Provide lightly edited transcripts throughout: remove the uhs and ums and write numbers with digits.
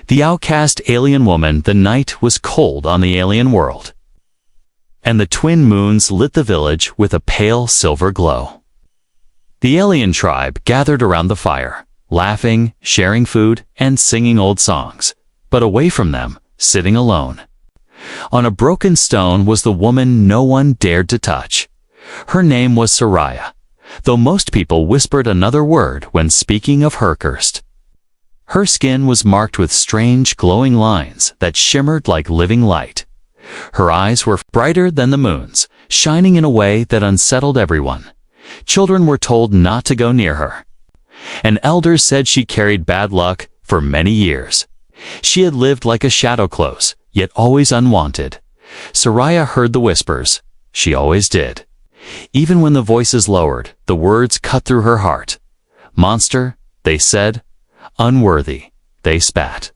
The outcast alien woman. The night was cold on the alien world, and the twin moons lit the village with a pale silver glow. The alien tribe gathered around the fire, laughing, sharing food, and singing old songs. But away from them, sitting alone, on a broken stone, was the woman no one dared to touch. Her name was Sci, though most people whispered another word when speaking of her cursed. Her skin was marked with strange glowing lines that shimmered like living light. Her eyes were brighter than the moon's, shining in a way that unsettled everyone. Children were told not to go near her, and elders said she carried bad luck for many years. She had lived like a shadow close, yet always unwanted. Sci heard the whispers. She always did. Even when the voices lowered, the words cut through her heart. Monster, they said. Unworthy, they spat.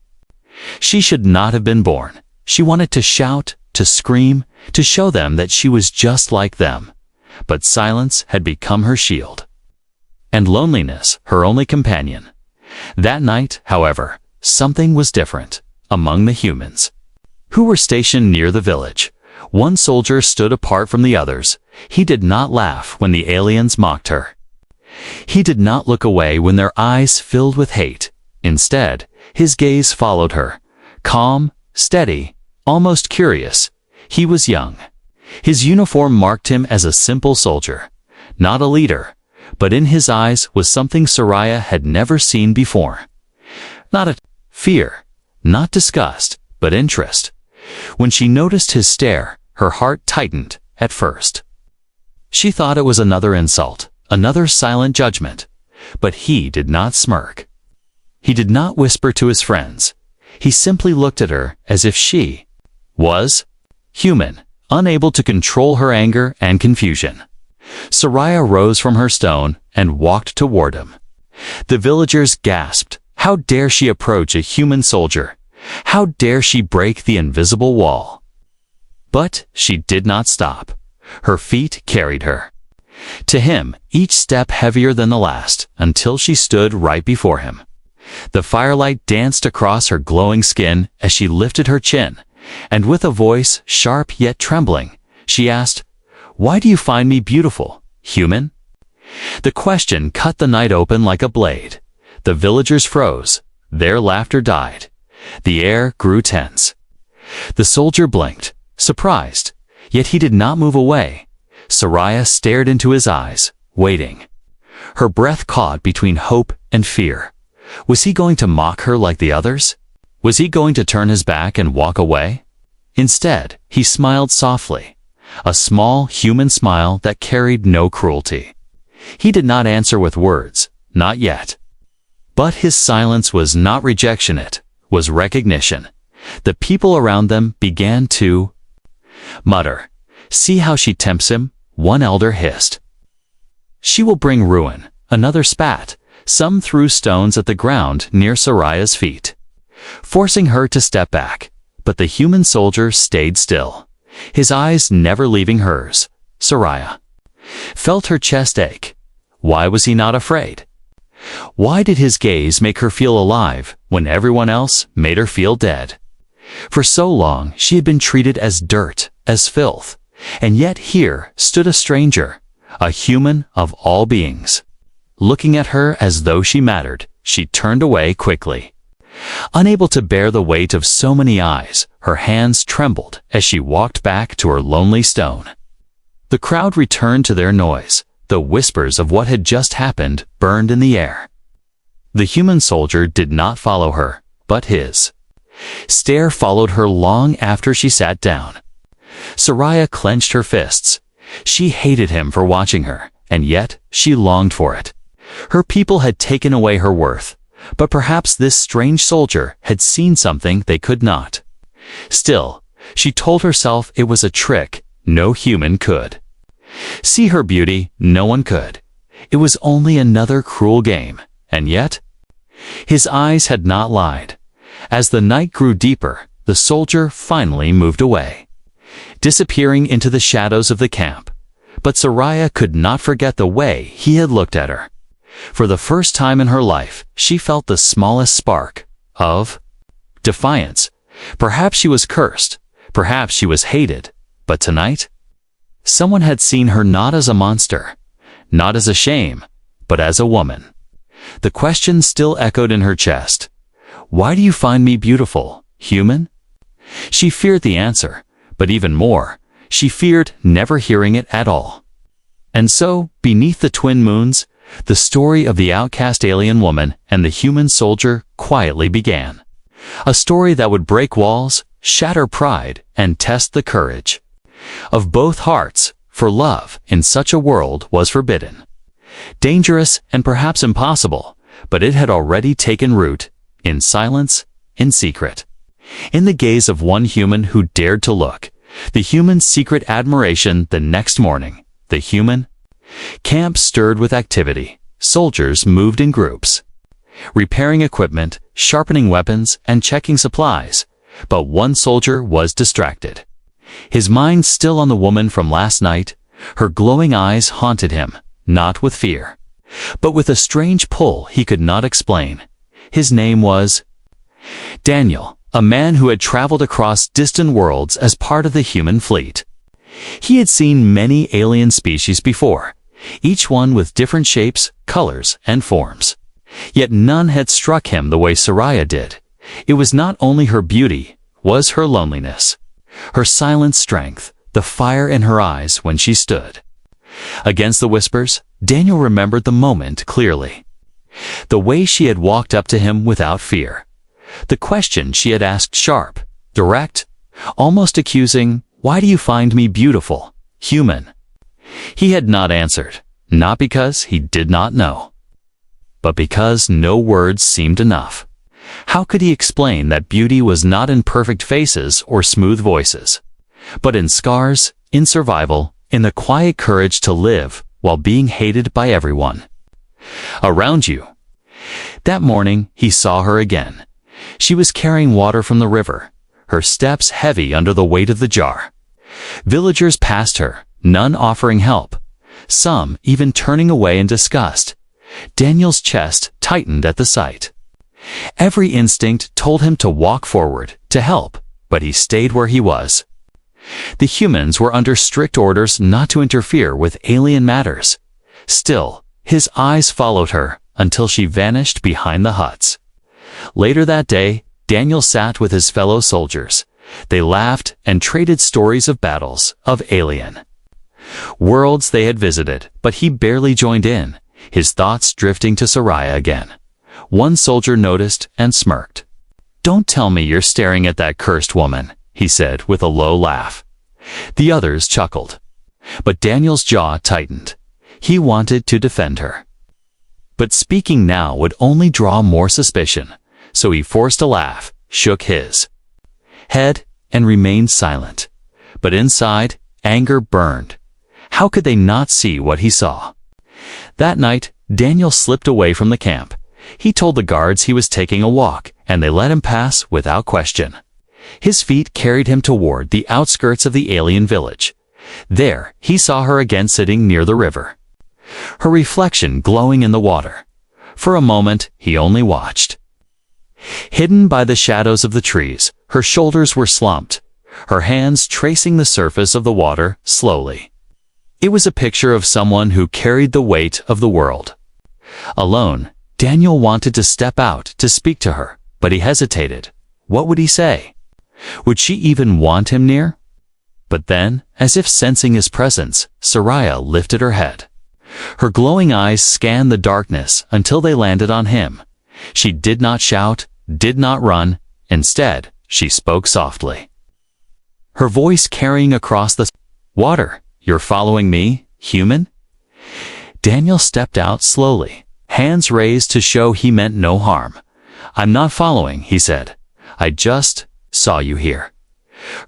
She should not have been born. She wanted to shout, to scream, to show them that she was just like them. But silence had become her shield, and loneliness her only companion. That night, however, something was different among the humans who were stationed near the village. One soldier stood apart from the others. He did not laugh when the aliens mocked her. He did not look away when their eyes filled with hate. Instead, his gaze followed her, calm, steady, almost curious. He was young. His uniform marked him as a simple soldier, not a leader, but in his eyes was something Sci had never seen before. Not a fear, not disgust, but interest. When she noticed his stare, her heart tightened at first. She thought it was another insult, another silent judgment, but he did not smirk. He did not whisper to his friends. He simply looked at her as if she was human, unable to control her anger and confusion. Sci rose from her stone and walked toward him. The villagers gasped. How dare she approach a human soldier? How dare she break the invisible wall? But she did not stop. Her feet carried her. To him, each step heavier than the last, until she stood right before him. The firelight danced across her glowing skin as she lifted her chin, and with a voice sharp yet trembling, she asked, "Why do you find me beautiful, human?" The question cut the night open like a blade. The villagers froze. Their laughter died. The air grew tense. The soldier blinked, surprised, yet he did not move away. Sci stared into his eyes, waiting. Her breath caught between hope and fear. Was he going to mock her like the others? Was he going to turn his back and walk away? Instead, he smiled softly, a small human smile that carried no cruelty. He did not answer with words, not yet. But his silence was not rejection, it was recognition. The people around them began to mutter. "See how she tempts him," one elder hissed. "She will bring ruin," another spat. Some threw stones at the ground near Sci's feet, forcing her to step back. But the human soldier stayed still, his eyes never leaving hers. Sci felt her chest ache. Why was he not afraid? Why did his gaze make her feel alive when everyone else made her feel dead? For so long she had been treated as dirt, as filth, and yet here stood a stranger, a human of all beings. Looking at her as though she mattered, she turned away quickly. Unable to bear the weight of so many eyes, her hands trembled as she walked back to her lonely stone. The crowd returned to their noise. The whispers of what had just happened burned in the air. The human soldier did not follow her, but his stare followed her long after she sat down. Sci clenched her fists. She hated him for watching her, and yet she longed for it. Her people had taken away her worth, but perhaps this strange soldier had seen something they could not. Still, she told herself it was a trick no human could see her beauty. No one could. It was only another cruel game, and yet his eyes had not lied. As the night grew deeper, the soldier finally moved away, disappearing into the shadows of the camp. But Sci could not forget the way he had looked at her. For the first time in her life, she felt the smallest spark of defiance. Perhaps she was cursed. Perhaps she was hated. But tonight, someone had seen her not as a monster, not as a shame, but as a woman. The question still echoed in her chest. Why do you find me beautiful, human? She feared the answer, but even more, she feared never hearing it at all. And so, beneath the twin moons, the story of the outcast alien woman and the human soldier quietly began. A story that would break walls, shatter pride, and test the courage of both hearts, for love in such a world was forbidden. Dangerous and perhaps impossible, but it had already taken root, in silence, in secret. In the gaze of one human who dared to look, the human's secret admiration the next morning, the human camp stirred with activity. Soldiers moved in groups, repairing equipment, sharpening weapons, and checking supplies. But one soldier was distracted. His mind still on the woman from last night, her glowing eyes haunted him, not with fear, but with a strange pull he could not explain. His name was Daniel, a man who had traveled across distant worlds as part of the human fleet. He had seen many alien species before, each one with different shapes, colors, and forms. Yet none had struck him the way Soraya did. It was not only her beauty, was her loneliness, her silent strength, the fire in her eyes when she stood. Against the whispers, Daniel remembered the moment clearly. The way she had walked up to him without fear. The question she had asked sharp, direct, almost accusing, "Why do you find me beautiful, human?" He had not answered, not because he did not know, but because no words seemed enough. How could he explain that beauty was not in perfect faces or smooth voices, but in scars, in survival, in the quiet courage to live while being hated by everyone around you? That morning, he saw her again. She was carrying water from the river, her steps heavy under the weight of the jar. Villagers passed her, none offering help, some even turning away in disgust. Daniel's chest tightened at the sight. Every instinct told him to walk forward, to help, but he stayed where he was. The humans were under strict orders not to interfere with alien matters. Still, his eyes followed her until she vanished behind the huts. Later that day, Daniel sat with his fellow soldiers. They laughed and traded stories of battles, of alien worlds they had visited, but he barely joined in, his thoughts drifting to Soraya again. One soldier noticed and smirked. "Don't tell me you're staring at that cursed woman," he said with a low laugh. The others chuckled. But Daniel's jaw tightened. He wanted to defend her. But speaking now would only draw more suspicion, so he forced a laugh, shook his head, and remained silent. But inside, anger burned. How could they not see what he saw? That night, Daniel slipped away from the camp. He told the guards he was taking a walk, and they let him pass without question. His feet carried him toward the outskirts of the alien village. There, he saw her again sitting near the river, her reflection glowing in the water. For a moment, he only watched. Hidden by the shadows of the trees, her shoulders were slumped, her hands tracing the surface of the water slowly. It was a picture of someone who carried the weight of the world. Alone, Daniel wanted to step out to speak to her, but he hesitated. What would he say? Would she even want him near? But then, as if sensing his presence, Soraya lifted her head. Her glowing eyes scanned the darkness until they landed on him. She did not shout, did not run. Instead, she spoke softly, her voice carrying across the water. "You're following me, human?" Daniel stepped out slowly, hands raised to show he meant no harm. "I'm not following," he said. "I just saw you here."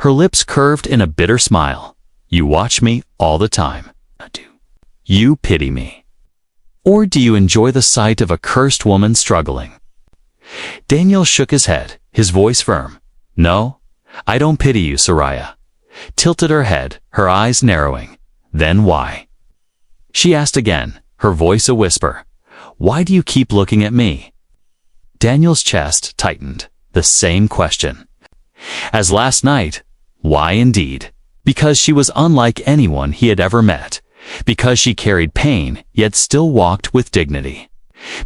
Her lips curved in a bitter smile. "You watch me all the time. Do you pity me? Or do you enjoy the sight of a cursed woman struggling?" Daniel shook his head, his voice firm. "No, I don't pity you, Soraya." Tilted her head, her eyes narrowing. "Then why?" She asked again, her voice a whisper. "Why do you keep looking at me?" Daniel's chest tightened. the same question. As last night, why indeed? Because she was unlike anyone he had ever met. Because she carried pain, yet still walked with dignity.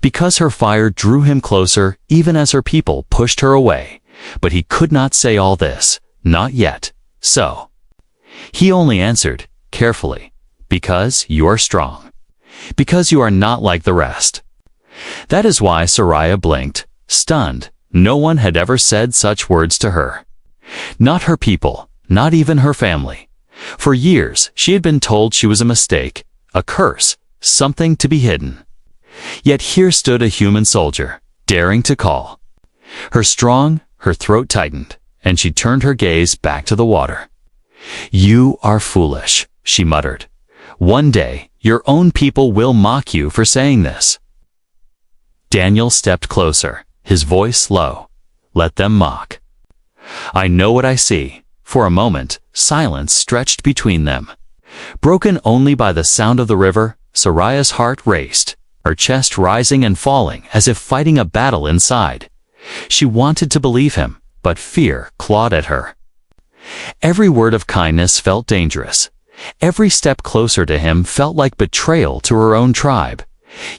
Because her fire drew him closer even as her people pushed her away. But he could not say all this, not yet. So he only answered, carefully, because you are strong. Because you are not like the rest. That is why Sariah blinked, stunned. No one had ever said such words to her. Not her people, not even her family. For years, she had been told she was a mistake, a curse, something to be hidden. Yet here stood a human soldier, daring to call. Her throat tightened, and she turned her gaze back to the water. You are foolish, she muttered. One day, your own people will mock you for saying this. Daniel stepped closer, his voice low. Let them mock. I know what I see. For a moment, silence stretched between them. Broken only by the sound of the river, Sariah's heart raced, her chest rising and falling as if fighting a battle inside. She wanted to believe him, but fear clawed at her. Every word of kindness felt dangerous. Every step closer to him felt like betrayal to her own tribe.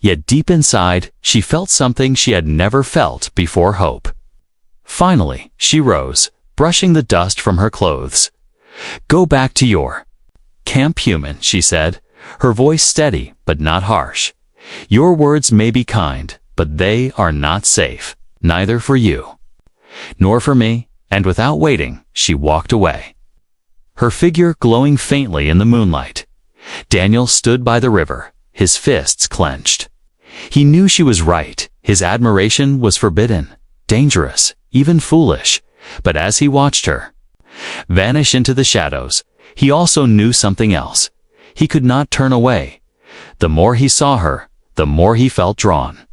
Yet deep inside, she felt something she had never felt before: hope. Finally, she rose, brushing the dust from her clothes. Go back to your camp, human, she said, her voice steady but not harsh. Your words may be kind, but they are not safe, neither for you, nor for me. And without waiting, she walked away, her figure glowing faintly in the moonlight. Daniel stood by the river, his fists clenched. He knew she was right. His admiration was forbidden, dangerous, even foolish. But as he watched her vanish into the shadows, he also knew something else. He could not turn away. The more he saw her, the more he felt drawn.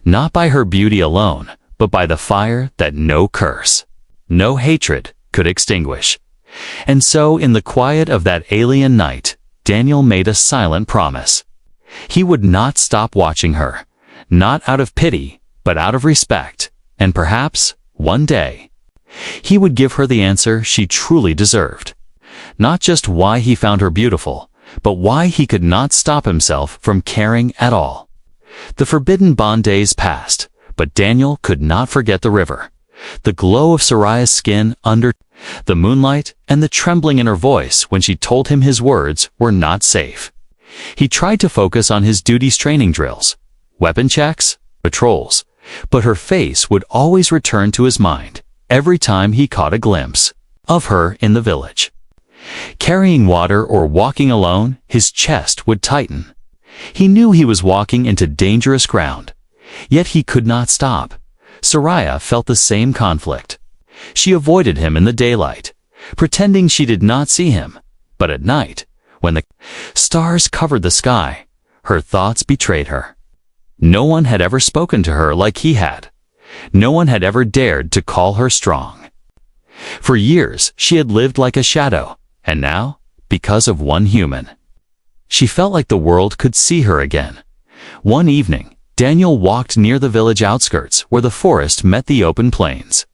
Not by her beauty alone, but by the fire that no curse, no hatred could extinguish. And so in the quiet of that alien night, Daniel made a silent promise. He would not stop watching her, not out of pity, but out of respect, and perhaps, one day, he would give her the answer she truly deserved. Not just why he found her beautiful, but why he could not stop himself from caring at all. The forbidden bond days passed, but Daniel could not forget the river. The glow of Sariah's skin under the moonlight, and the trembling in her voice when she told him his words were not safe. He tried to focus on his duties training drills, weapon checks, patrols, but her face would always return to his mind every time he caught a glimpse of her in the village. Carrying water or walking alone, his chest would tighten. He knew he was walking into dangerous ground, yet he could not stop. Sariah felt the same conflict. She avoided him in the daylight, pretending she did not see him. But at night, when the stars covered the sky, her thoughts betrayed her. No one had ever spoken to her like he had. No one had ever dared to call her strong. For years, she had lived like a shadow, and now, because of one human, she felt like the world could see her again. One evening, Daniel walked near the village outskirts where the forest met the open plains.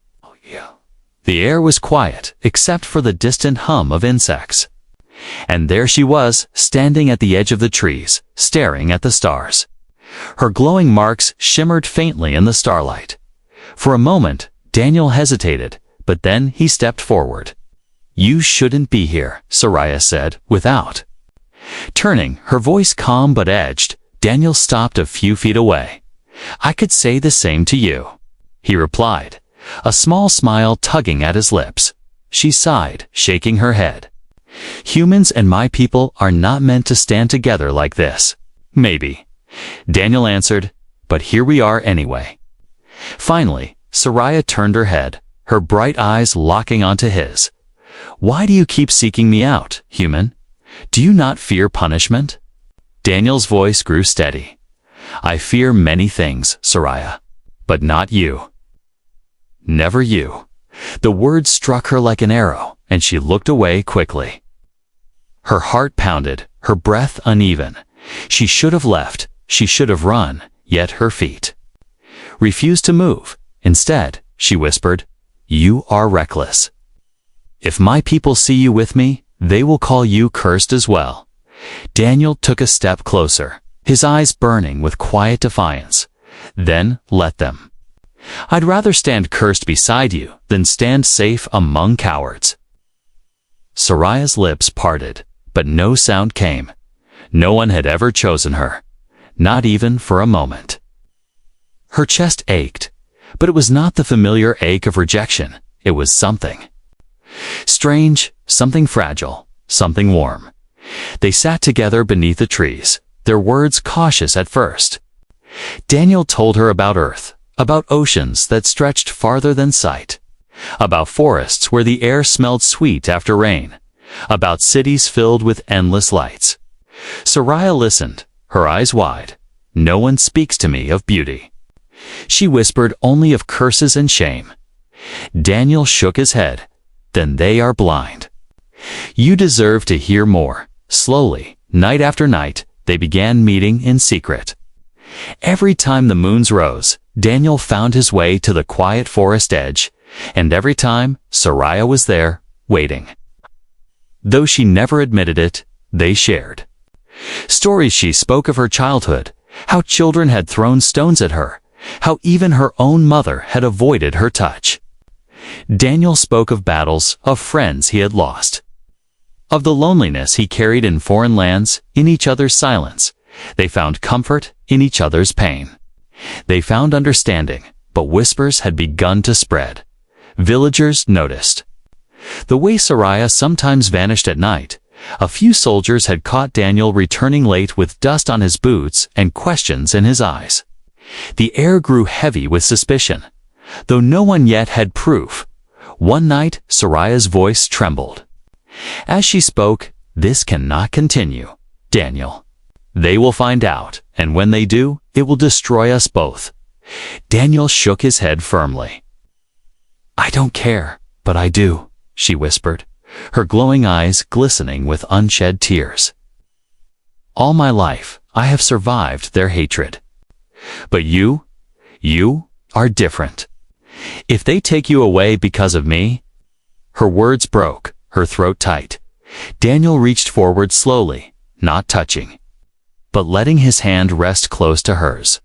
The air was quiet, except for the distant hum of insects. And there she was, standing at the edge of the trees, staring at the stars. Her glowing marks shimmered faintly in the starlight. For a moment, Daniel hesitated, but then he stepped forward. You shouldn't be here, Sariah said, without. Turning, her voice calm but edged, Daniel stopped a few feet away. I could say the same to you, he replied, a small smile tugging at his lips. She sighed, shaking her head. Humans and my people are not meant to stand together like this. Maybe, Daniel answered, but here we are anyway. Finally, Sariah turned her head, her bright eyes locking onto his. Why do you keep seeking me out, human? Do you not fear punishment? Daniel's voice grew steady. I fear many things, Sariah, but not you. Never you. The word struck her like an arrow, and she looked away quickly. Her heart pounded, her breath uneven. She should have left, she should have run, yet her feet refused to move. Instead, she whispered. You are reckless. If my people see you with me, they will call you cursed as well. Daniel took a step closer, his eyes burning with quiet defiance. Then let them. I'd rather stand cursed beside you than stand safe among cowards. Sariah's lips parted, but no sound came. No one had ever chosen her, not even for a moment. Her chest ached, but it was not the familiar ache of rejection. It was something strange, something fragile, something warm. They sat together beneath the trees, their words cautious at first. Daniel told her about Earth, about oceans that stretched farther than sight, about forests where the air smelled sweet after rain, about cities filled with endless lights. Sariah listened, her eyes wide. No one speaks to me of beauty. She whispered only of curses and shame. Daniel shook his head. Then they are blind. You deserve to hear more. Slowly, night after night, they began meeting in secret. Every time the moons rose, Daniel found his way to the quiet forest edge, and every time, Sariah was there, waiting. Though she never admitted it, they shared. Stories she spoke of her childhood, how children had thrown stones at her, how even her own mother had avoided her touch. Daniel spoke of battles, of friends he had lost, of the loneliness he carried in foreign lands, in each other's silence. They found comfort in each other's pain. They found understanding, but whispers had begun to spread. Villagers noticed. The way Sariah sometimes vanished at night, a few soldiers had caught Daniel returning late with dust on his boots and questions in his eyes. The air grew heavy with suspicion, though no one yet had proof. One night, Sariah's voice trembled. As she spoke, "This cannot continue, Daniel. They will find out, and when they do, it will destroy us both." Daniel shook his head firmly. "I don't care, but I do," she whispered, her glowing eyes glistening with unshed tears. "All my life, I have survived their hatred. But you are different. If they take you away because of me—" Her words broke, her throat tight. Daniel reached forward slowly, not touching, but letting his hand rest close to hers.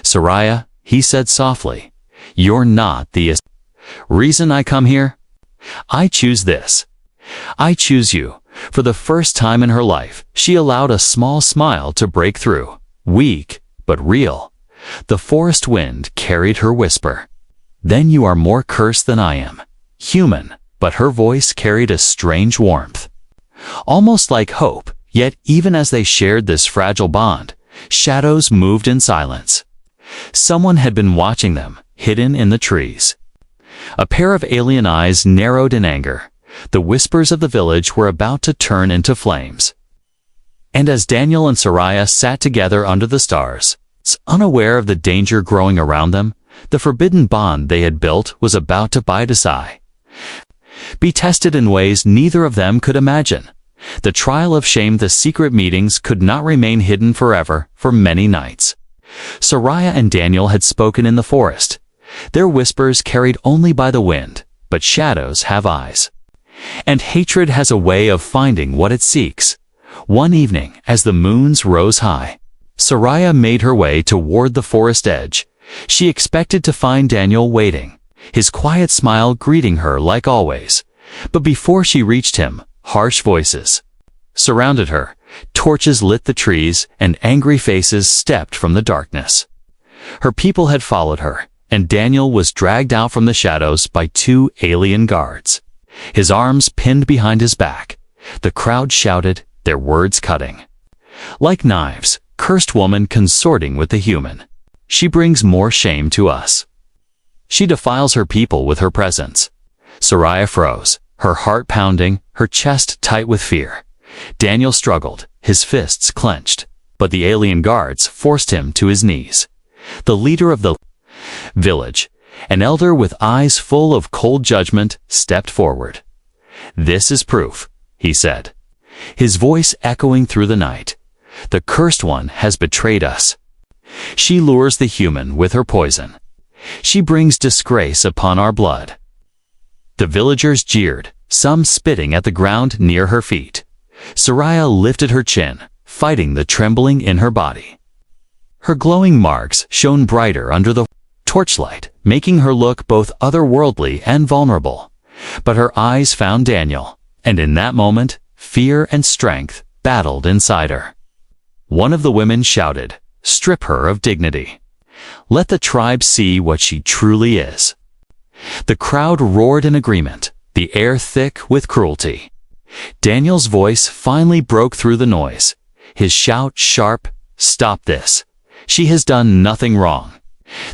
"Sariah," he said softly, "you're not the reason I come here. I choose this. I choose you." For the first time in her life, she allowed a small smile to break through, weak but real. The forest wind carried her whisper. "Then you are more cursed than I am. Human," but her voice carried a strange warmth, almost like hope. Yet even as they shared this fragile bond, shadows moved in silence. Someone had been watching them, hidden in the trees. A pair of alien eyes narrowed in anger. The whispers of the village were about to turn into flames. And as Daniel and Sariah sat together under the stars, unaware of the danger growing around them, the forbidden bond they had built was about to be tested in ways neither of them could imagine. The trial of shame, the secret meetings could not remain hidden forever, for many nights. Sariah and Daniel had spoken in the forest. Their whispers carried only by the wind, but shadows have eyes. And hatred has a way of finding what it seeks. One evening, as the moons rose high, Sariah made her way toward the forest edge. She expected to find Daniel waiting, his quiet smile greeting her like always. But before she reached him, harsh voices surrounded her, torches lit the trees, and angry faces stepped from the darkness. Her people had followed her, and Daniel was dragged out from the shadows by two alien guards, his arms pinned behind his back. The crowd shouted, their words cutting like knives. "Cursed woman consorting with the human. She brings more shame to us. She defiles her people with her presence." Sariah froze, her heart pounding, her chest tight with fear. Daniel struggled, his fists clenched, but the alien guards forced him to his knees. The leader of the village, an elder with eyes full of cold judgment, stepped forward. "This is proof," he said, his voice echoing through the night. "The cursed one has betrayed us. She lures the human with her poison. She brings disgrace upon our blood." The villagers jeered, some spitting at the ground near her feet. Sariah lifted her chin, fighting the trembling in her body. Her glowing marks shone brighter under the torchlight, making her look both otherworldly and vulnerable. But her eyes found Daniel, and in that moment, fear and strength battled inside her. One of the women shouted, "Strip her of dignity. Let the tribe see what she truly is." The crowd roared in agreement, the air thick with cruelty. Daniel's voice finally broke through the noise, his shout sharp, "Stop this. She has done nothing wrong."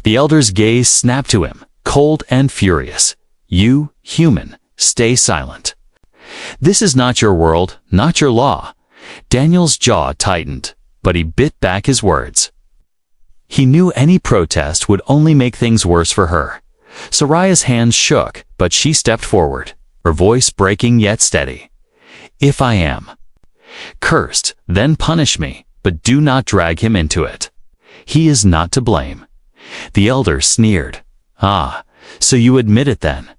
The elder's gaze snapped to him, cold and furious. "You, human, stay silent. This is not your world, not your law." Daniel's jaw tightened, but he bit back his words. He knew any protest would only make things worse for her. Sariah's hands shook, but she stepped forward, her voice breaking yet steady. "If I am cursed, then punish me, but do not drag him into it. He is not to blame." The elder sneered. "Ah, so you admit it then?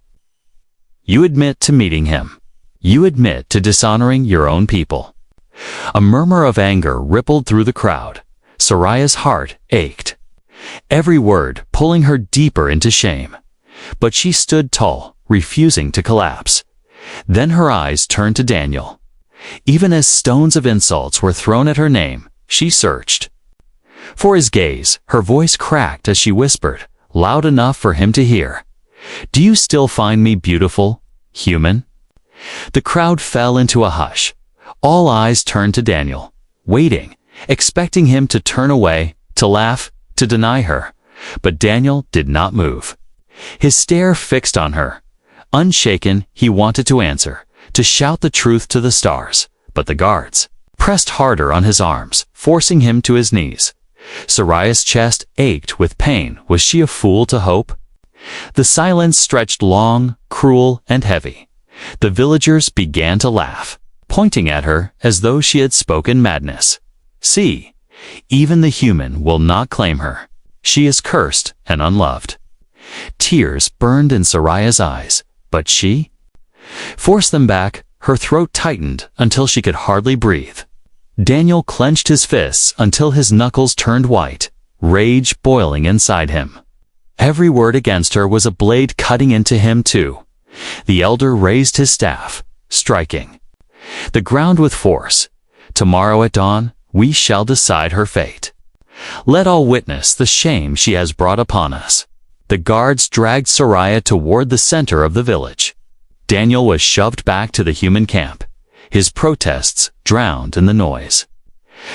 You admit to meeting him. You admit to dishonoring your own people." A murmur of anger rippled through the crowd. Sariah's heart ached, every word pulling her deeper into shame. But she stood tall, refusing to collapse. Then her eyes turned to Daniel. Even as stones of insults were thrown at her name, she searched for his gaze. Her voice cracked as she whispered, loud enough for him to hear, "Do you still find me beautiful, human?" The crowd fell into a hush. All eyes turned to Daniel, waiting, expecting him to turn away, to laugh, to deny her. But Daniel did not move. His stare fixed on her. Unshaken, he wanted to answer, to shout the truth to the stars. But the guards pressed harder on his arms, forcing him to his knees. Sariah's chest ached with pain. Was she a fool to hope? The silence stretched long, cruel, and heavy. The villagers began to laugh, pointing at her as though she had spoken madness. "See, even the human will not claim her. She is cursed and unloved." Tears burned in Sariah's eyes, but she forced them back. Her throat tightened until she could hardly breathe. Daniel clenched his fists until his knuckles turned white, rage boiling inside him. Every word against her was a blade cutting into him too. The elder raised his staff, striking the ground with force. "Tomorrow at dawn, we shall decide her fate. Let all witness the shame she has brought upon us." The guards dragged Sariah toward the center of the village. Daniel was shoved back to the human camp, his protests drowned in the noise.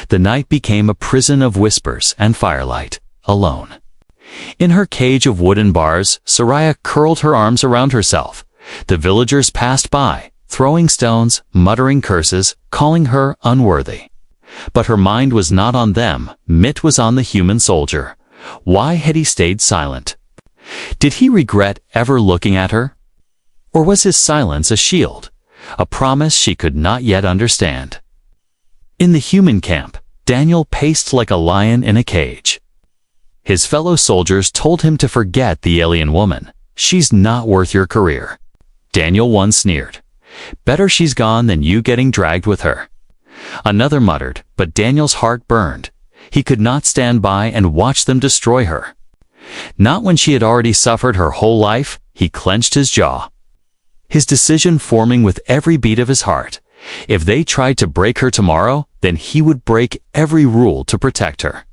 The night became a prison of whispers and firelight, alone. In her cage of wooden bars, Sariah curled her arms around herself. The villagers passed by, throwing stones, muttering curses, calling her unworthy. But her mind was not on them. Mitt was on the human soldier. Why had he stayed silent? Did he regret ever looking at her? Or was his silence a shield, a promise she could not yet understand? In the human camp, Daniel paced like a lion in a cage. His fellow soldiers told him to forget the alien woman. "She's not worth your career." Daniel one sneered, "Better she's gone than you getting dragged with her." Another muttered, but Daniel's heart burned. He could not stand by and watch them destroy her. Not when she had already suffered her whole life. He clenched his jaw, his decision forming with every beat of his heart. If they tried to break her tomorrow, then he would break every rule to protect her.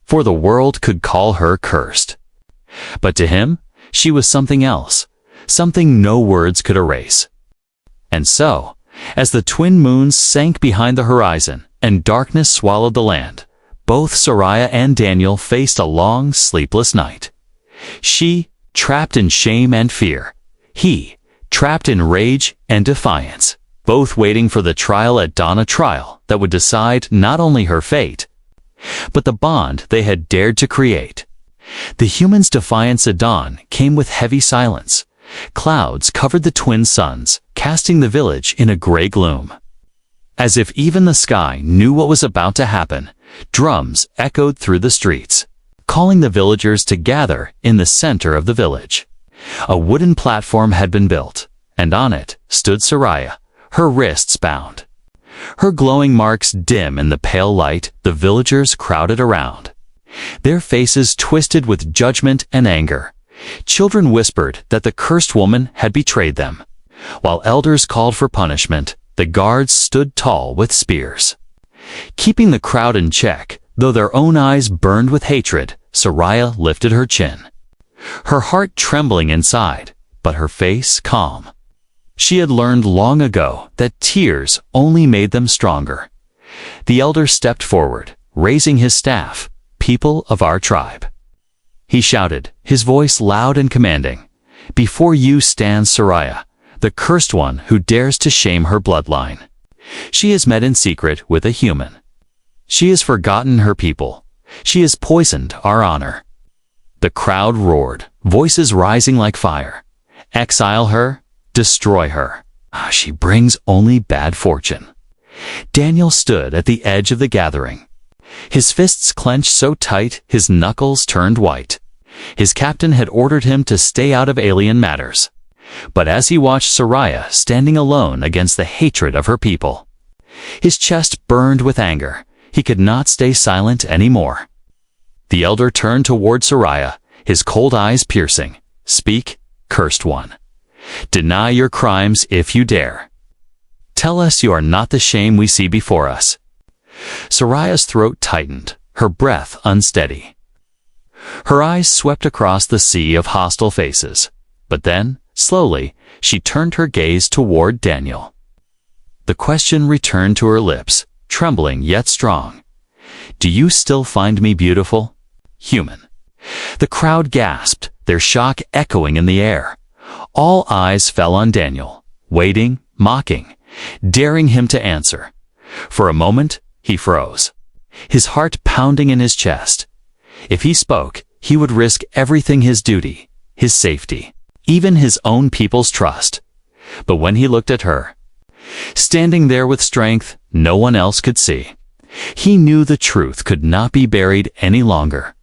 For the world could call her cursed. But to him, she was something else, something no words could erase. And so, as the twin moons sank behind the horizon and darkness swallowed the land, both Sariah and Daniel faced a long, sleepless night. She, trapped in shame and fear. He, trapped in rage and defiance. Both waiting for the trial at dawn, a trial that would decide not only her fate, but the bond they had dared to create. The humans' defiance at dawn came with heavy silence. Clouds covered the twin suns, casting the village in a gray gloom. As if even the sky knew what was about to happen, drums echoed through the streets. calling the villagers to gather in the center of the village. A wooden platform had been built, and on it stood Sariah, her wrists bound. Her glowing marks dim in the pale light. The villagers crowded around, their faces twisted with judgment and anger. Children whispered that the cursed woman had betrayed them, while elders called for punishment. The guards stood tall with spears, keeping the crowd in check. Though their own eyes burned with hatred, Sariah lifted her chin, her heart trembling inside, but her face calm. She had learned long ago that tears only made them stronger. The elder stepped forward, raising his staff. "People of our tribe," he shouted, his voice loud and commanding, "before you stands Sariah, the cursed one who dares to shame her bloodline. She has met in secret with a human. She has forgotten her people. She has poisoned our honor." The crowd roared, voices rising like fire. "Exile her, destroy her. She brings only bad fortune." Daniel stood at the edge of the gathering, his fists clenched so tight his knuckles turned white. His captain had ordered him to stay out of alien matters. But as he watched Sariah standing alone against the hatred of her people, his chest burned with anger. He could not stay silent anymore. The elder turned toward Sariah, his cold eyes piercing. "Speak, cursed one. Deny your crimes if you dare. Tell us you are not the shame we see before us." Sariah's throat tightened, her breath unsteady. Her eyes swept across the sea of hostile faces. But then, slowly, she turned her gaze toward Daniel. The question returned to her lips, trembling yet strong. "Do you still find me beautiful, human?" The crowd gasped, their shock echoing in the air. All eyes fell on Daniel, waiting, mocking, daring him to answer. For a moment, he froze, his heart pounding in his chest. If he spoke, he would risk everything: his duty, his safety, even his own people's trust. But when he looked at her, standing there with strength no one else could see, he knew the truth could not be buried any longer.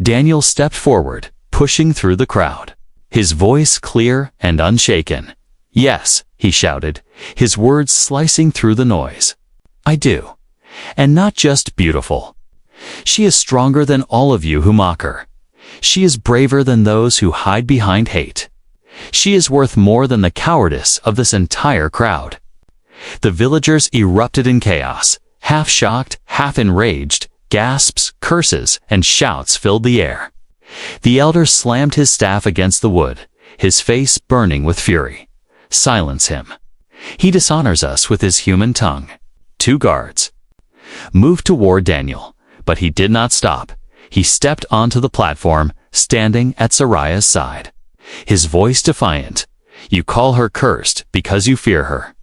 Daniel stepped forward, pushing through the crowd, his voice clear and unshaken. "Yes," he shouted, his words slicing through the noise. "I do. And not just beautiful. She is stronger than all of you who mock her. She is braver than those who hide behind hate. She is worth more than the cowardice of this entire crowd." The villagers erupted in chaos, half shocked, half enraged. Gasps, curses, and shouts filled the air. The elder slammed his staff against the wood, his face burning with fury. "Silence him. He dishonors us with his human tongue." Two guards moved toward Daniel, but he did not stop. He stepped onto the platform, standing at Sariah's side, his voice defiant. "You call her cursed because you fear her.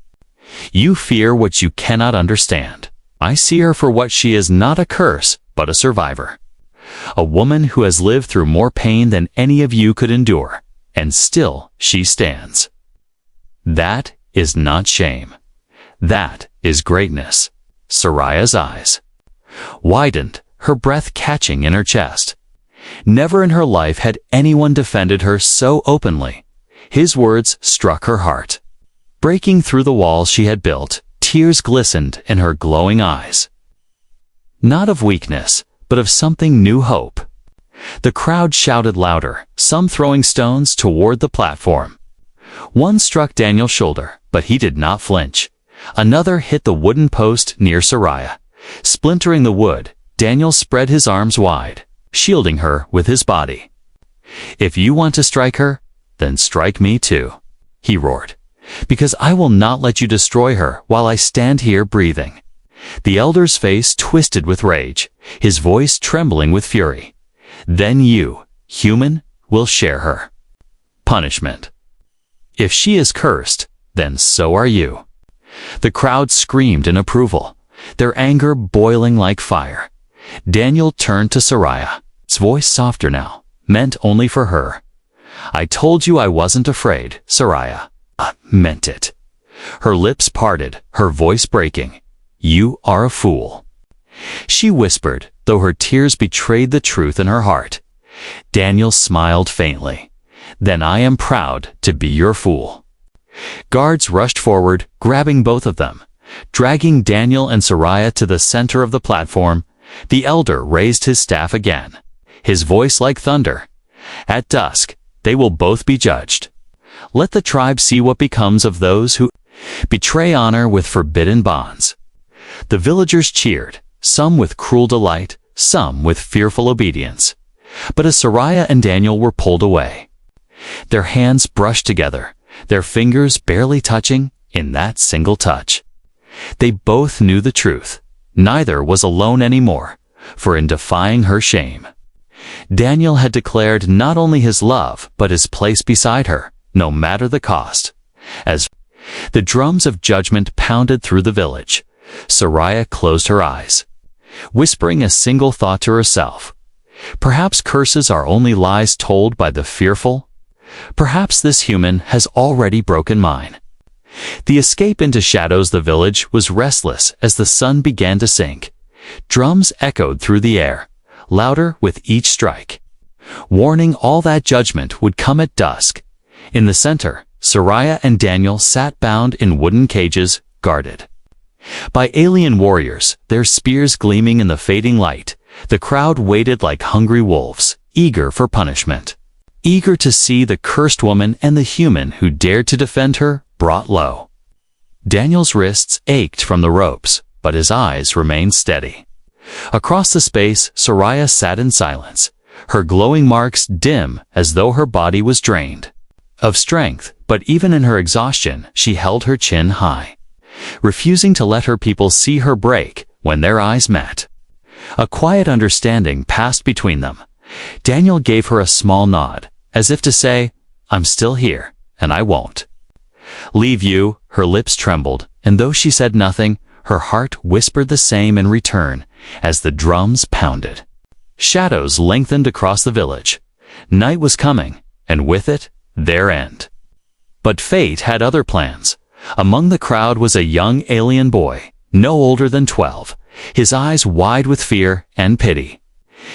You fear what you cannot understand. I see her for what she is: not a curse, but a survivor. A woman who has lived through more pain than any of you could endure, and still she stands. That is not shame. That is greatness." Sariah's eyes widened, her breath catching in her chest. Never in her life had anyone defended her so openly. His words struck her heart, breaking through the walls she had built. Tears glistened in her glowing eyes. Not of weakness, but of something new: hope. The crowd shouted louder, some throwing stones toward the platform. One struck Daniel's shoulder, but he did not flinch. Another hit the wooden post near Sariah, splintering the wood. Daniel spread his arms wide, shielding her with his body. "If you want to strike her, then strike me too," he roared, "because I will not let you destroy her while I stand here breathing." The elder's face twisted with rage, his voice trembling with fury. "Then you, human, will share her punishment. If she is cursed, then so are you." The crowd screamed in approval, their anger boiling like fire. Daniel turned to Sariah, his voice softer now, meant only for her. "I told you I wasn't afraid, Sariah. I meant it." Her lips parted, her voice breaking. "You are a fool." She whispered, though her tears betrayed the truth in her heart. Daniel smiled faintly. "Then I am proud to be your fool." Guards rushed forward, grabbing both of them. Dragging Daniel and Sariah to the center of the platform, the elder raised his staff again, his voice like thunder. "At dusk, they will both be judged. Let the tribe see what becomes of those who betray honor with forbidden bonds." The villagers cheered, some with cruel delight, some with fearful obedience. But as Sariah and Daniel were pulled away, their hands brushed together, their fingers barely touching in that single touch. They both knew the truth. Neither was alone anymore, for in defying her shame, Daniel had declared not only his love, but his place beside her, no matter the cost. As the drums of judgment pounded through the village, Sariah closed her eyes, whispering a single thought to herself. Perhaps curses are only lies told by the fearful. Perhaps this human has already broken mine. The escape into shadows the village was restless as the sun began to sink. Drums echoed through the air, louder with each strike, warning all that judgment would come at dusk. In the center, Sariah and Daniel sat bound in wooden cages, guarded by alien warriors, their spears gleaming in the fading light. The crowd waited like hungry wolves, eager for punishment, eager to see the cursed woman and the human who dared to defend her brought low. Daniel's wrists ached from the ropes, but his eyes remained steady. Across the space, Sariah sat in silence, her glowing marks dim as though her body was drained of strength, but even in her exhaustion, she held her chin high, refusing to let her people see her break. When their eyes met, a quiet understanding passed between them. Daniel gave her a small nod, as if to say, "I'm still here, and I won't leave you." Her lips trembled, and though she said nothing, her heart whispered the same in return as the drums pounded. Shadows lengthened across the village. Night was coming, and with it, their end. But fate had other plans. Among the crowd was a young alien boy, no older than 12, his eyes wide with fear and pity.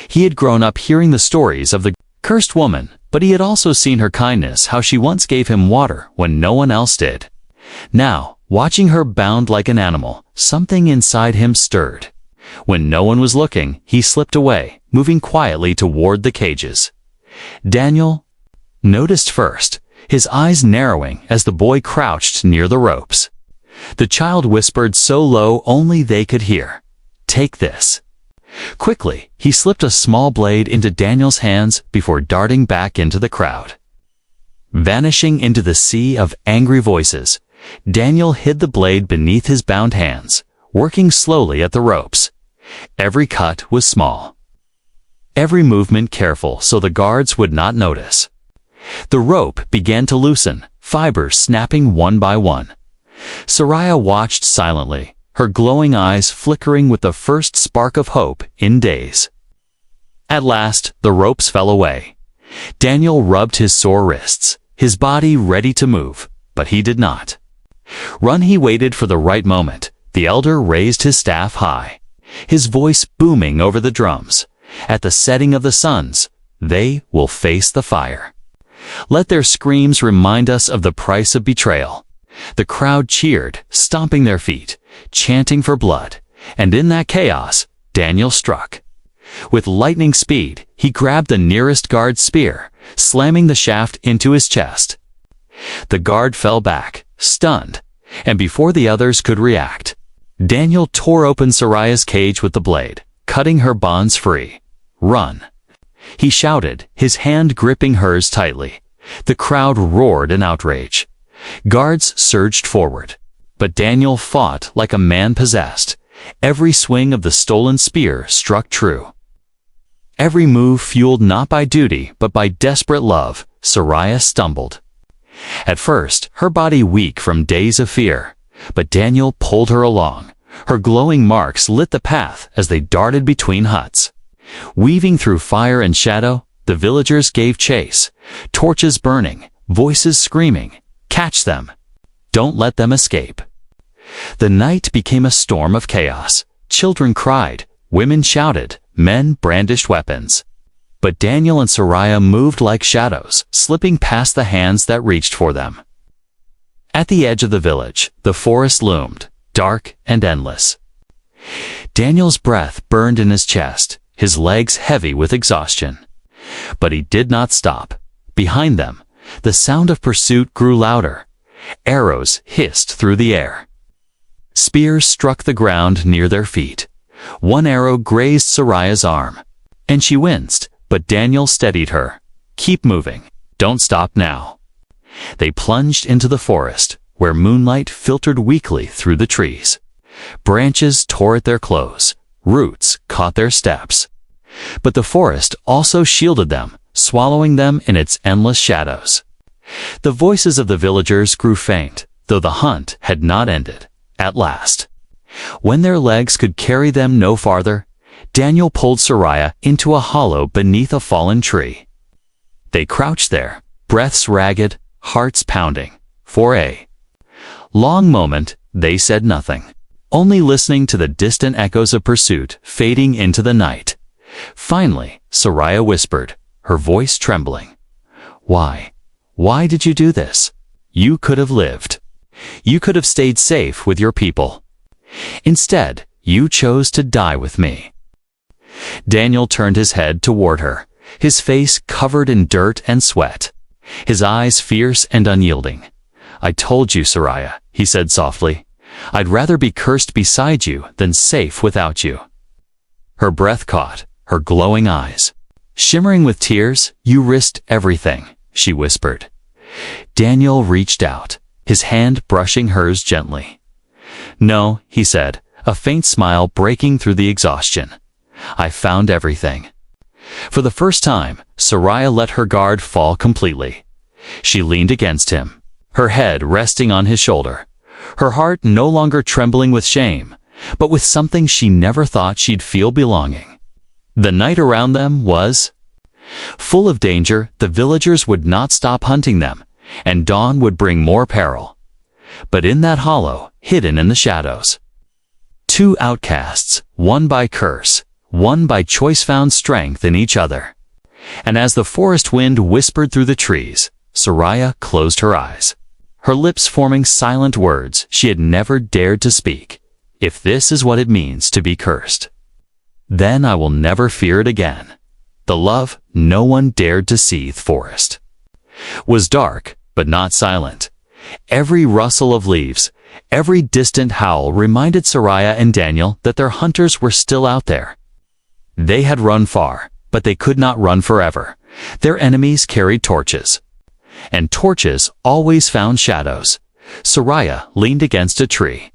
He had grown up hearing the stories of the cursed woman, but he had also seen her kindness, how she once gave him water when no one else did. Now, watching her bound like an animal, something inside him stirred. When no one was looking, he slipped away, moving quietly toward the cages. Daniel noticed first, his eyes narrowing as the boy crouched near the ropes. The child whispered so low only they could hear, "Take this." Quickly, he slipped a small blade into Daniel's hands before darting back into the crowd. Vanishing into the sea of angry voices, Daniel hid the blade beneath his bound hands, working slowly at the ropes. Every cut was small, every movement careful so the guards would not notice. The rope began to loosen, fibers snapping one by one. Sariah watched silently, her glowing eyes flickering with the first spark of hope in days. At last, the ropes fell away. Daniel rubbed his sore wrists, his body ready to move, but he did not run. He waited for the right moment. The elder raised his staff high, his voice booming over the drums. "At the setting of the suns, they will face the fire. Let their screams remind us of the price of betrayal." The crowd cheered, stomping their feet, chanting for blood, and in that chaos, Daniel struck. With lightning speed, he grabbed the nearest guard's spear, slamming the shaft into his chest. The guard fell back, stunned, and before the others could react, Daniel tore open Sariah's cage with the blade, cutting her bonds free. "Run!" he shouted, his hand gripping hers tightly. The crowd roared in outrage. Guards surged forward, but Daniel fought like a man possessed. Every swing of the stolen spear struck true. Every move fueled not by duty but by desperate love. Sariah stumbled, at first her body weak from days of fear, but Daniel pulled her along. Her glowing marks lit the path as they darted between huts. Weaving through fire and shadow, the villagers gave chase, torches burning, voices screaming, "Catch them! Don't let them escape!" The night became a storm of chaos. Children cried, Women shouted, men brandished weapons. But Daniel and Sariah moved like shadows, slipping past the hands that reached for them. At the edge of the village, the forest loomed, dark and endless. Daniel's breath burned in his chest, his legs heavy with exhaustion. But he did not stop. Behind them, the sound of pursuit grew louder. Arrows hissed through the air. Spears struck the ground near their feet. One arrow grazed Sariah's arm, and she winced, but Daniel steadied her. Keep moving. Don't stop now. They plunged into the forest, where moonlight filtered weakly through the trees. Branches tore at their clothes. Roots caught their steps. But the forest also shielded them, swallowing them in its endless shadows. The voices of the villagers grew faint, though the hunt had not ended. At last, when their legs could carry them no farther, Daniel pulled Sariah into a hollow beneath a fallen tree. They crouched there, breaths ragged, hearts pounding. For a long moment, they said nothing, only listening to the distant echoes of pursuit fading into the night. Finally, Sariah whispered, her voice trembling. Why? Why did you do this? You could have lived. You could have stayed safe with your people. Instead, you chose to die with me. Daniel turned his head toward her, his face covered in dirt and sweat, his eyes fierce and unyielding. I told you, Sariah, he said softly. I'd rather be cursed beside you than safe without you. Her breath caught, her glowing eyes shimmering with tears. You risked everything, she whispered. Daniel reached out, his hand brushing hers gently. No, he said, a faint smile breaking through the exhaustion. I found everything. For the first time, Sariah let her guard fall completely. She leaned against him, her head resting on his shoulder, her heart no longer trembling with shame, but with something she never thought she'd feel belonging. The night around them was full of danger. The villagers would not stop hunting them, and dawn would bring more peril. But in that hollow, hidden in the shadows, two outcasts, one by curse, one by choice, found strength in each other. And as the forest wind whispered through the trees, Sariah closed her eyes, her lips forming silent words she had never dared to speak. If this is what it means to be cursed, then I will never fear it again. The love no one dared to see. The forest was dark, but not silent. Every rustle of leaves, every distant howl reminded Sariah and Daniel that their hunters were still out there. They had run far, but they could not run forever. Their enemies carried torches, and torches always found shadows. Sariah leaned against a tree,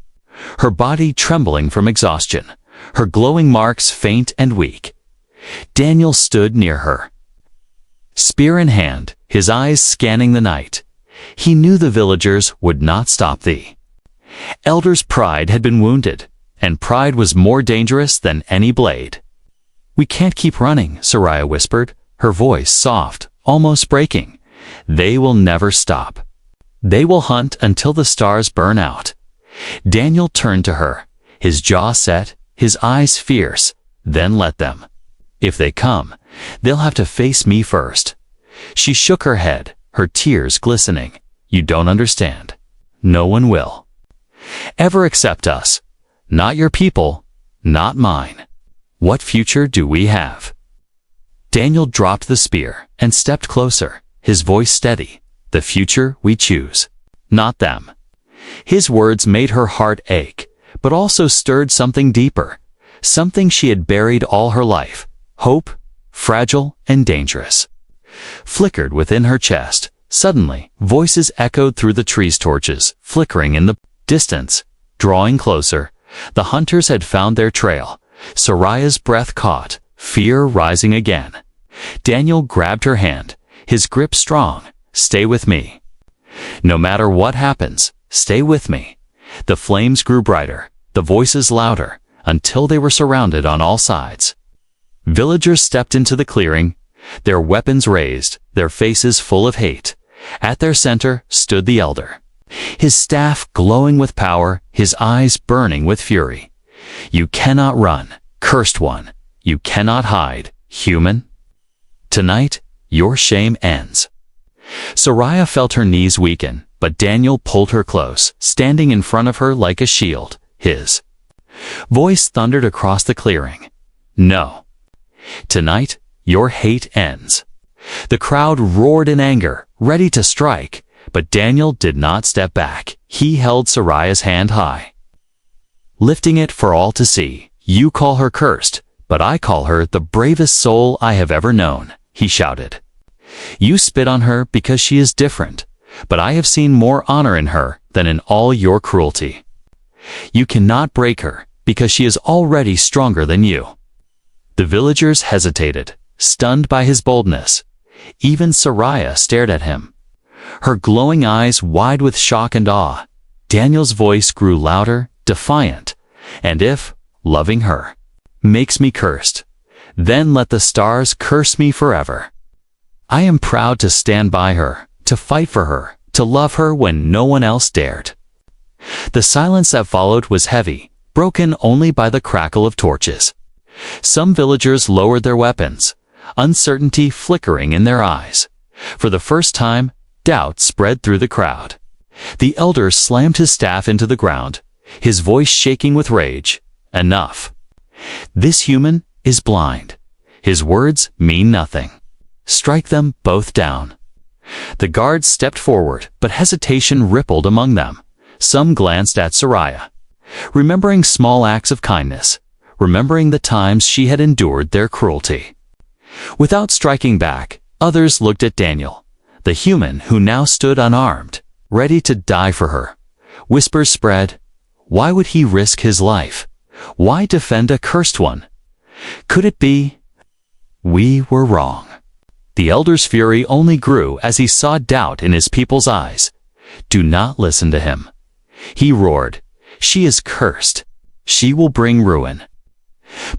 her body trembling from exhaustion, her glowing marks faint and weak. Daniel stood near her, spear in hand, his eyes scanning the night. He knew the villagers would not stop. The elder's pride had been wounded, and pride was more dangerous than any blade. We can't keep running, Sariah whispered, her voice soft, almost breaking. They will never stop. They will hunt until the stars burn out. Daniel turned to her, his jaw set, his eyes fierce. Then let them. If they come, they'll have to face me first. She shook her head, her tears glistening. You don't understand. No one will ever accept us. Not your people, not mine. What future do we have? Daniel dropped the spear and stepped closer, his voice steady. The future we choose, not them. His words made her heart ache, but also stirred something deeper, something she had buried all her life. Hope, fragile and dangerous, flickered within her chest. Suddenly, voices echoed through the trees, torches flickering in the distance, drawing closer. The hunters had found their trail. Sariah's breath caught, fear rising again. Daniel grabbed her hand, his grip strong. Stay with me. No matter what happens, stay with me. The flames grew brighter, the voices louder, until they were surrounded on all sides. Villagers stepped into the clearing, their weapons raised, their faces full of hate. At their center stood the elder, his staff glowing with power, his eyes burning with fury. You cannot run. Cursed one, you cannot hide, human. Tonight, your shame ends. Sariah felt her knees weaken, but Daniel pulled her close, standing in front of her like a shield. His voice thundered across the clearing. No. Tonight, your hate ends. The crowd roared in anger, ready to strike, but Daniel did not step back. He held Sariah's hand high, lifting it for all to see. You call her cursed, but I call her the bravest soul I have ever known, he shouted. You spit on her because she is different, but I have seen more honor in her than in all your cruelty. You cannot break her because she is already stronger than you. The villagers hesitated, stunned by his boldness. Even Sariah stared at him, her glowing eyes wide with shock and awe. Daniel's voice grew louder, defiant. And if loving her makes me cursed, then let the stars curse me forever. I am proud to stand by her, to fight for her, to love her when no one else dared. The silence that followed was heavy, broken only by the crackle of torches. Some villagers lowered their weapons, uncertainty flickering in their eyes. For the first time, doubt spread through the crowd. The elder slammed his staff into the ground, his voice shaking with rage. Enough. This human is blind. His words mean nothing. Strike them both down. The guards stepped forward, but hesitation rippled among them. Some glanced at Sariah, remembering small acts of kindness, remembering the times she had endured their cruelty. Without striking back, others looked at Daniel, the human who now stood unarmed, ready to die for her. Whispers spread. Why would he risk his life? Why defend a cursed one? Could it be? We were wrong. The elder's fury only grew as he saw doubt in his people's eyes. Do not listen to him. He roared. She is cursed. She will bring ruin.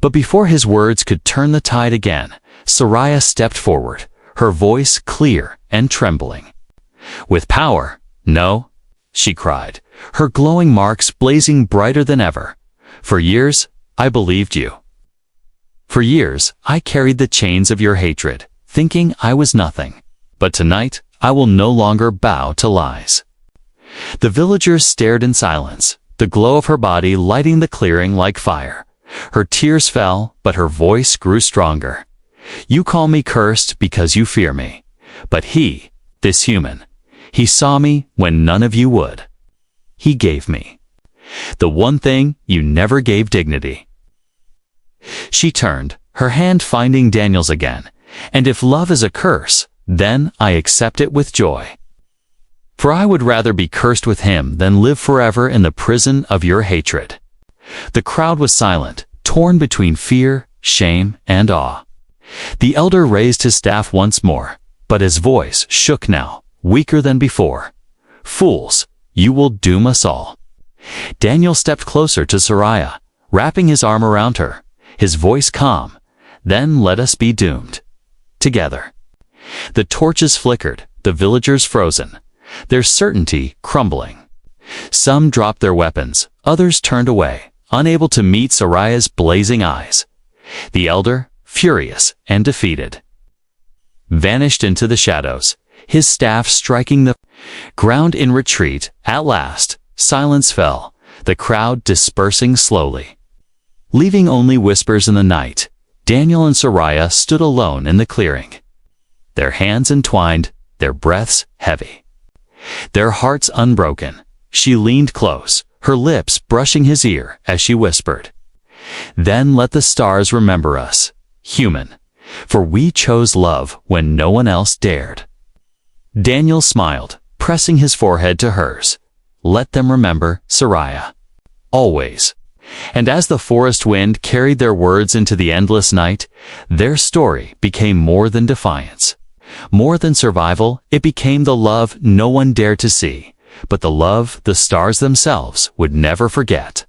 But before his words could turn the tide again, Sariah stepped forward, her voice clear and trembling. With power, no, she cried, her glowing marks blazing brighter than ever. For years, I believed you. For years, I carried the chains of your hatred, thinking I was nothing. But tonight, I will no longer bow to lies. The villagers stared in silence, the glow of her body lighting the clearing like fire. Her tears fell, but her voice grew stronger. You call me cursed because you fear me. But he, this human, he saw me when none of you would. He gave me the one thing you never gave: dignity. She turned, her hand finding Daniel's again. And if love is a curse, then I accept it with joy. For I would rather be cursed with him than live forever in the prison of your hatred. The crowd was silent, torn between fear, shame, and awe. The elder raised his staff once more, but his voice shook now, weaker than before. Fools, you will doom us all. Daniel stepped closer to Sariah, wrapping his arm around her, his voice calm. Then let us be doomed. Together. The torches flickered, the villagers frozen, their certainty crumbling. Some dropped their weapons, others turned away, unable to meet Sariah's blazing eyes. The elder, furious and defeated, vanished into the shadows, his staff striking the ground in retreat. At last, silence fell, the crowd dispersing slowly. Leaving only whispers in the night, Daniel and Sariah stood alone in the clearing, their hands entwined, their breaths heavy, their hearts unbroken. She leaned close, her lips brushing his ear as she whispered, "Then let the stars remember us, human, for we chose love when no one else dared." Daniel smiled, pressing his forehead to hers. Let them remember Sariah. Always. And as the forest wind carried their words into the endless night, their story became more than defiance. More than survival, it became the love no one dared to see, but the love the stars themselves would never forget.